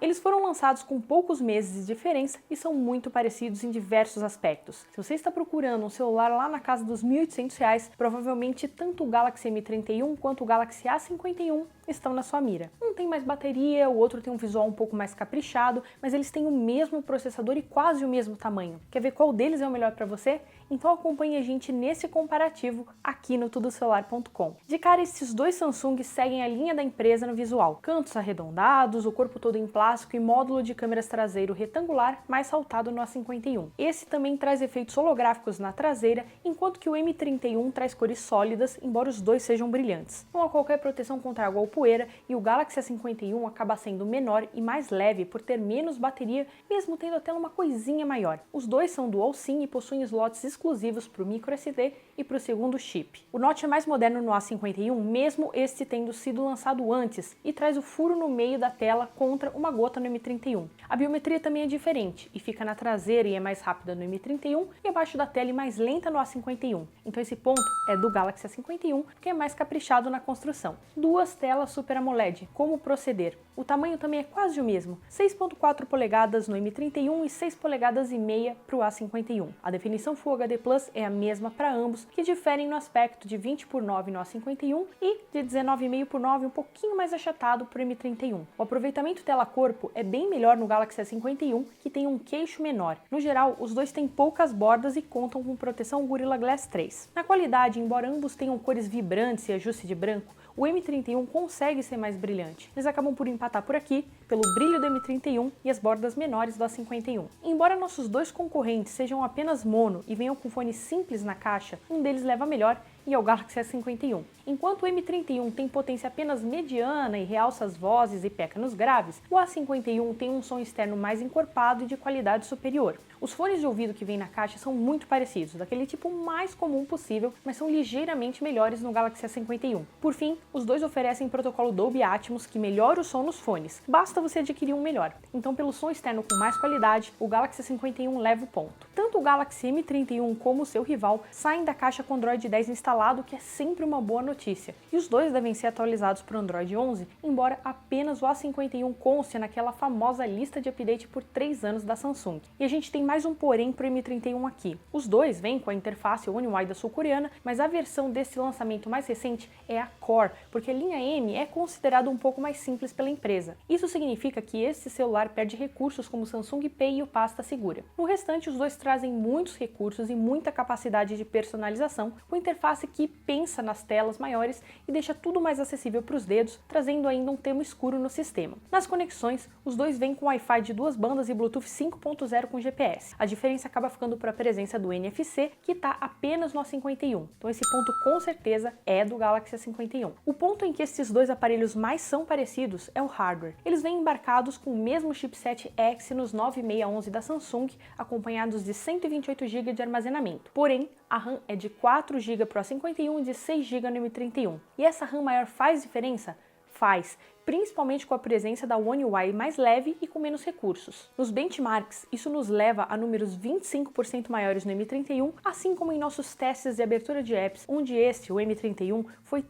Eles foram lançados com poucos meses de diferença e são muito parecidos em diversos aspectos. Se você está procurando um celular lá na casa dos R$ 1.800, provavelmente tanto o Galaxy M31 quanto o Galaxy A51 estão na sua mira. Um tem mais bateria, o outro tem um visual um pouco mais caprichado, mas eles têm o mesmo processador e quase o mesmo tamanho. Quer ver qual deles é o melhor para você? Então acompanhe a gente nesse comparativo aqui no tudocelular.com. De cara, esses dois Samsung seguem a linha da empresa no visual. Cantos arredondados, o corpo todo em plástico e módulo de câmeras traseiro retangular mais saltado no A51. Esse também traz efeitos holográficos na traseira, enquanto que o M31 traz cores sólidas, embora os dois sejam brilhantes. Não há qualquer proteção contra água ou poeira e o Galaxy A51 acaba sendo menor e mais leve por ter menos bateria, mesmo tendo até uma coisinha maior. Os dois são dual SIM e possuem slots exclusivos para o microSD e para o segundo chip. O Notch é mais moderno no A51, mesmo este tendo sido lançado antes, e traz o furo no meio da tela contra uma gota no M31. A biometria também é diferente e fica na traseira e é mais rápida no M31 e abaixo da tela e mais lenta no A51. Então esse ponto é do Galaxy A51, que é mais caprichado na construção. Duas telas Super AMOLED. Como proceder? O tamanho também é quase o mesmo, 6.4 polegadas no M31 e 6 polegadas e meia para o A51. A definição Full HD Plus é a mesma para ambos, que diferem no aspecto de 20:9 no A51 e de 19,5:9 um pouquinho mais achatado para o M31. O aproveitamento tela-corpo é bem melhor no Galaxy A51, que tem um queixo menor. No geral, os dois têm poucas bordas e contam com proteção Gorilla Glass 3. Na qualidade, embora ambos tenham cores vibrantes e ajuste de branco, o M31 consegue ser mais brilhante. Eles acabam por empatar por aqui, pelo brilho do M31 e as bordas menores do A51. Embora nossos dois concorrentes sejam apenas mono e venham com fone simples na caixa, um deles leva melhor e é o Galaxy S51. Enquanto o M31 tem potência apenas mediana e realça as vozes e peca nos graves, o A51 tem um som externo mais encorpado e de qualidade superior. Os fones de ouvido que vêm na caixa são muito parecidos, daquele tipo mais comum possível, mas são ligeiramente melhores no Galaxy S51. Por fim, os dois oferecem protocolo Dolby Atmos que melhora o som nos fones. Basta você adquirir um melhor. Então, pelo som externo com mais qualidade, o Galaxy S51 leva o ponto. Tanto o Galaxy M31 como o seu rival saem da caixa com Android 10 instalado, que é sempre uma boa notícia. E os dois devem ser atualizados para o Android 11, embora apenas o A51 conste naquela famosa lista de update por 3 anos da Samsung. E a gente tem mais um porém para o M31 aqui. Os dois vêm com a interface One UI da sul-coreana, mas a versão desse lançamento mais recente é a Core, porque a linha M é considerada um pouco mais simples pela empresa. Isso significa que esse celular perde recursos como o Samsung Pay e o Pasta Segura. No restante, os dois trazem muitos recursos e muita capacidade de personalização, com interface que pensa nas telas maiores e deixa tudo mais acessível para os dedos, trazendo ainda um termo escuro no sistema. Nas conexões, os dois vêm com Wi-Fi de 2 bandas e Bluetooth 5.0 com GPS. A diferença acaba ficando por a presença do NFC, que está apenas no A51. Então esse ponto com certeza é do Galaxy A51. O ponto em que esses dois aparelhos mais são parecidos é o hardware. Eles vêm embarcados com o mesmo chipset Exynos 9611 da Samsung, acompanhados de 128 GB de armazenamento. Porém, a RAM é de 4 GB para o A51 e de 6 GB no M31. E essa RAM maior faz diferença? Faz, principalmente com a presença da One UI mais leve e com menos recursos. Nos benchmarks, isso nos leva a números 25% maiores no M31, assim como em nossos testes de abertura de apps, onde o M31, foi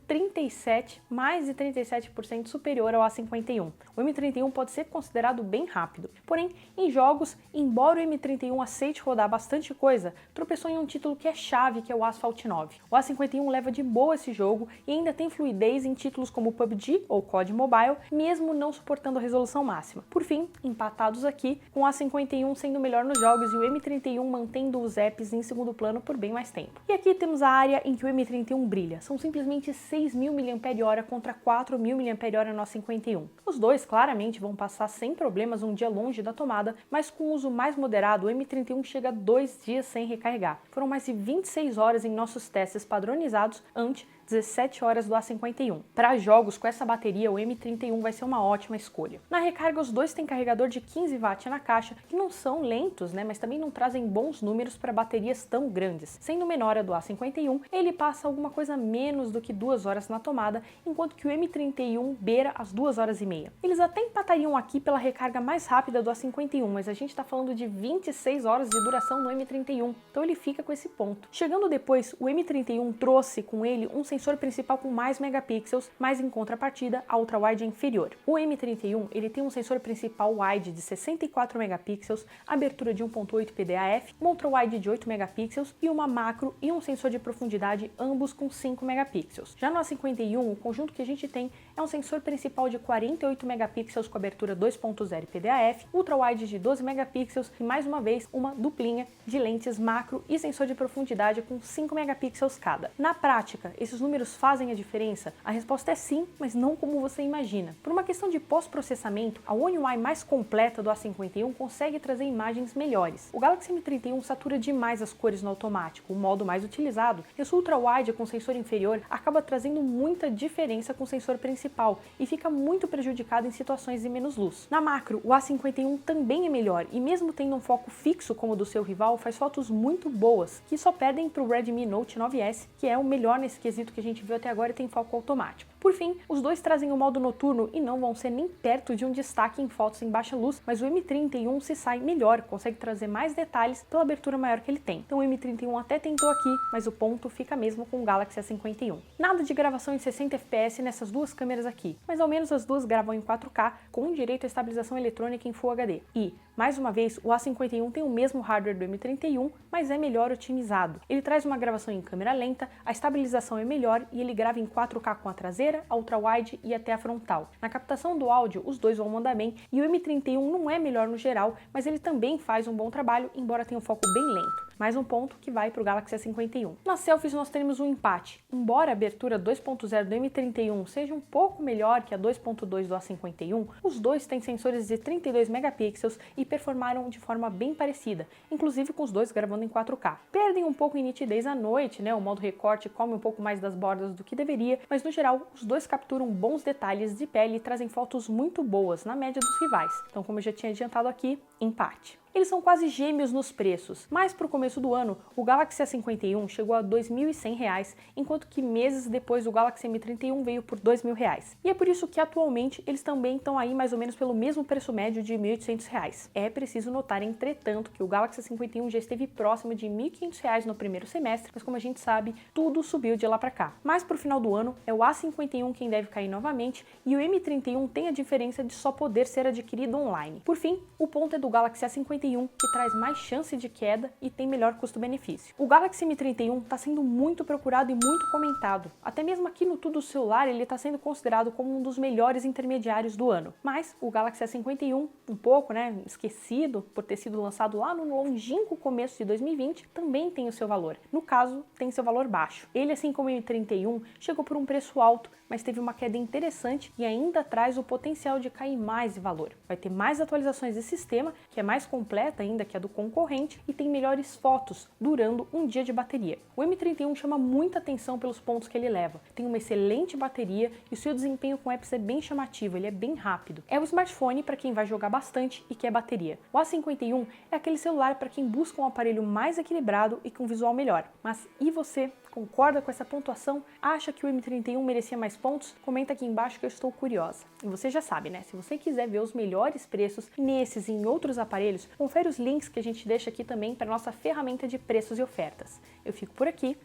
mais de 37% superior ao A51. O M31 pode ser considerado bem rápido. Porém, em jogos, embora o M31 aceite rodar bastante coisa, tropeçou em um título que é chave, que é o Asphalt 9. O A51 leva de boa esse jogo e ainda tem fluidez em títulos como PUBG ou COD Mobile, mesmo não suportando a resolução máxima. Por fim, empatados aqui, com o A51 sendo melhor nos jogos e o M31 mantendo os apps em segundo plano por bem mais tempo. E aqui temos a área em que o M31 brilha. São simplesmente 6.000 mAh contra 4.000 mAh no A51. Os dois claramente vão passar sem problemas um dia longe da tomada, mas com uso mais moderado, o M31 chega a 2 dias sem recarregar. Foram mais de 26 horas em nossos testes padronizados ante 17 horas do A51. Para jogos com essa bateria, o M31 vai ser uma ótima escolha. Na recarga, os dois têm carregador de 15 watts na caixa, que não são lentos, mas também não trazem bons números para baterias tão grandes. Sendo menor a do A51, ele passa alguma coisa menos do que 2 horas na tomada, enquanto que o M31 beira as 2 horas e meia. Eles até empatariam aqui pela recarga mais rápida do A51, mas a gente está falando de 26 horas de duração no M31, então ele fica com esse ponto. Chegando depois, o M31 trouxe com ele um sensor principal com mais megapixels, mas em contrapartida, a ultra-wide é inferior. O M31 ele tem um sensor principal wide de 64 megapixels, abertura de 1.8 PDAF, uma ultra wide de 8 megapixels e uma macro e um sensor de profundidade, ambos com 5 megapixels. Já no A51, o conjunto que a gente tem é um sensor principal de 48 megapixels com abertura 2.0 PDAF, ultra wide de 12 megapixels e mais uma vez uma duplinha de lentes macro e sensor de profundidade com 5 megapixels cada. Na prática, esses números fazem a diferença? A resposta é sim, mas não como você imagina. Por uma questão de pós-processamento, a One UI mais completa do A51 consegue trazer imagens melhores. O Galaxy M31 satura demais as cores no automático, o modo mais utilizado, e o seu ultra wide com sensor inferior acaba trazendo muita diferença com o sensor principal e fica muito prejudicado em situações de menos luz. Na macro, o A51 também é melhor e mesmo tendo um foco fixo como o do seu rival, faz fotos muito boas, que só perdem para o Redmi Note 9S, que é o melhor nesse quesito que a gente viu até agora e tem foco automático. Por fim, os dois trazem o modo noturno e não vão ser nem perto de um destaque em fotos em baixa luz, mas o M31 se sai melhor, consegue trazer mais detalhes pela abertura maior que ele tem. Então o M31 até tentou aqui, mas o ponto fica mesmo com o Galaxy A51. Nada de gravação em 60 fps nessas duas câmeras aqui, mas ao menos as duas gravam em 4K com direito à estabilização eletrônica em Full HD. E, mais uma vez, o A51 tem o mesmo hardware do M31, mas é melhor otimizado. Ele traz uma gravação em câmera lenta, a estabilização é melhor e ele grava em 4K com a traseira, a ultra-wide e até a frontal. Na captação do áudio, os dois vão mandar bem e o M31 não é melhor no geral, mas ele também faz um bom trabalho, embora tenha um foco bem lento. Mais um ponto que vai para o Galaxy A51. Nas selfies nós teremos um empate. Embora a abertura 2.0 do M31 seja um pouco melhor que a 2.2 do A51, os dois têm sensores de 32 megapixels e performaram de forma bem parecida, inclusive com os dois gravando em 4K. Perdem um pouco em nitidez à noite, né? O modo recorte come um pouco mais das bordas do que deveria, mas no geral os dois capturam bons detalhes de pele e trazem fotos muito boas, na média dos rivais. Então, como eu já tinha adiantado aqui, empate. Eles são quase gêmeos nos preços, mas para o começo do ano, o Galaxy A51 chegou a R$ 2.100, enquanto que meses depois o Galaxy M31 veio por R$ 2.000. E é por isso que atualmente eles também estão aí mais ou menos pelo mesmo preço médio de R$ 1.800. É preciso notar, entretanto, que o Galaxy A51 já esteve próximo de R$ 1.500 no primeiro semestre, mas como a gente sabe, tudo subiu de lá para cá. Mas para o final do ano, é o A51 quem deve cair novamente e o M31 tem a diferença de só poder ser adquirido online. Por fim, o ponto é do Galaxy A51, que traz mais chance de queda e tem melhor custo-benefício. O Galaxy M31 está sendo muito procurado e muito comentado. Até mesmo aqui no Tudo Celular ele está sendo considerado como um dos melhores intermediários do ano. Mas o Galaxy A51, um pouco, esquecido por ter sido lançado lá no longínquo começo de 2020, também tem o seu valor. No caso, tem seu valor baixo. Ele, assim como o M31, chegou por um preço alto, mas teve uma queda interessante e ainda traz o potencial de cair mais de valor. Vai ter mais atualizações de sistema, que é mais completa ainda que a do concorrente, e tem melhores fotos, durando um dia de bateria. O M31 chama muita atenção pelos pontos que ele leva. Tem uma excelente bateria e o seu desempenho com apps é bem chamativo, ele é bem rápido. É o smartphone para quem vai jogar bastante e quer bateria. O A51 é aquele celular para quem busca um aparelho mais equilibrado e com visual melhor. Mas e você? Concorda com essa pontuação? Acha que o M31 merecia mais pontos? Comenta aqui embaixo que eu estou curiosa. E você já sabe, né? Se você quiser ver os melhores preços nesses e em outros aparelhos, confere os links que a gente deixa aqui também para nossa ferramenta de preços e ofertas. Eu fico por aqui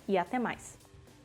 e até mais!